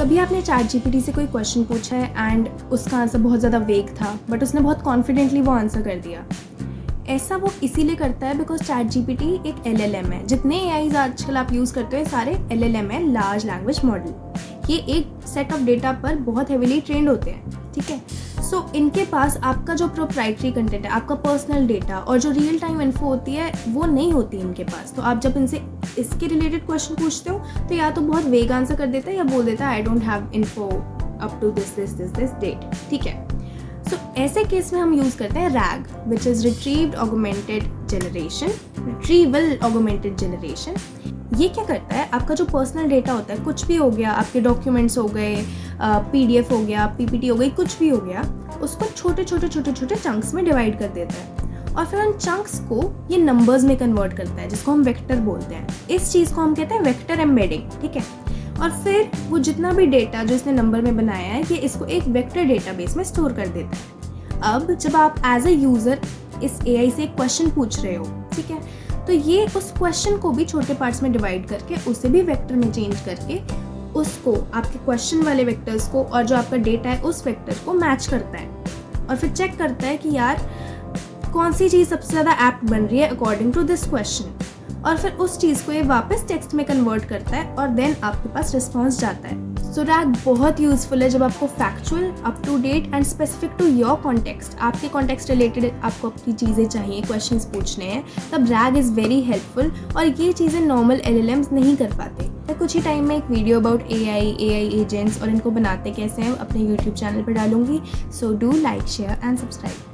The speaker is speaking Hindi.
कभी आपने चैट जीपीटी से कोई क्वेश्चन पूछा है एंड उसका आंसर बहुत ज़्यादा वेग था बट उसने बहुत कॉन्फिडेंटली वो आंसर कर दिया? ऐसा वो इसीलिए करता है बिकॉज चैट जीपीटी एक LLM है। जितने AIs आजकल आप यूज़ करते हो सारे LLM है, लार्ज लैंग्वेज मॉडल। ये एक सेट ऑफ डेटा पर बहुत हेविली ट्रेंड होते हैं, ठीक है। सो इनके पास आपका जो प्रोप्राइटरी कंटेंट है, आपका पर्सनल डेटा और जो रियल टाइम इन्फो होती है वो नहीं होती इनके पास। तो आप जब इनसे इसके रिलेटेड क्वेश्चन पूछते हो तो या तो बहुत वेग आंसर कर देता है या बोल देता है I don't have info up to this date, ठीक है। सो ऐसे केस में हम यूज़ करते हैं RAG, which is retrieved augmented generation. ये क्या करता है, आपका जो पर्सनल डेटा होता है, कुछ भी हो गया, आपके डॉक्यूमेंट्स हो गए, PDF हो गया, PPT हो गई, कुछ भी हो गया, उसको छोटे छोटे चंक्स में डिवाइड कर देता है और फिर उन चंक्स को ये नंबर्स में कन्वर्ट करता है, जिसको हम वेक्टर बोलते हैं। इस चीज़ को हम कहते हैं वेक्टर एम्बेडिंग, ठीक है। और फिर वो जितना भी डेटा जो इसने नंबर में बनाया है, ये इसको एक वेक्टर डेटाबेस में स्टोर कर देता है। अब जब आप एज अ यूज़र इस AI से एक क्वेश्चन पूछ रहे हो, ठीक है, तो ये उस क्वेश्चन को भी छोटे पार्ट्स में डिवाइड करके उसे भी वेक्टर में चेंज करके उसको आपके क्वेश्चन वाले वेक्टर्स को और जो आपका डेटा है उस वेक्टर को मैच करता है और फिर चेक करता है कि यार कौन सी चीज़ सबसे ज़्यादा एप्ट बन रही है अकॉर्डिंग टू दिस क्वेश्चन, और फिर उस चीज़ को ये वापस टेक्स्ट में कन्वर्ट करता है और देन आपके पास रिस्पॉन्स जाता है। सो RAG बहुत यूज़फुल है जब आपको factual, up to date and specific to your context, आपके कॉन्टेक्स्ट रिलेटेड आपको अपनी चीज़ें चाहिए, क्वेश्चंस पूछने हैं, तब RAG इज़ वेरी हेल्पफुल और ये चीज़ें नॉर्मल LLMs नहीं कर पाते। मैं कुछ ही टाइम में एक वीडियो अबाउट AI एजेंट्स और इनको बनाते कैसे हैं अपने YouTube चैनल पर डालूंगी। So do like, share and subscribe.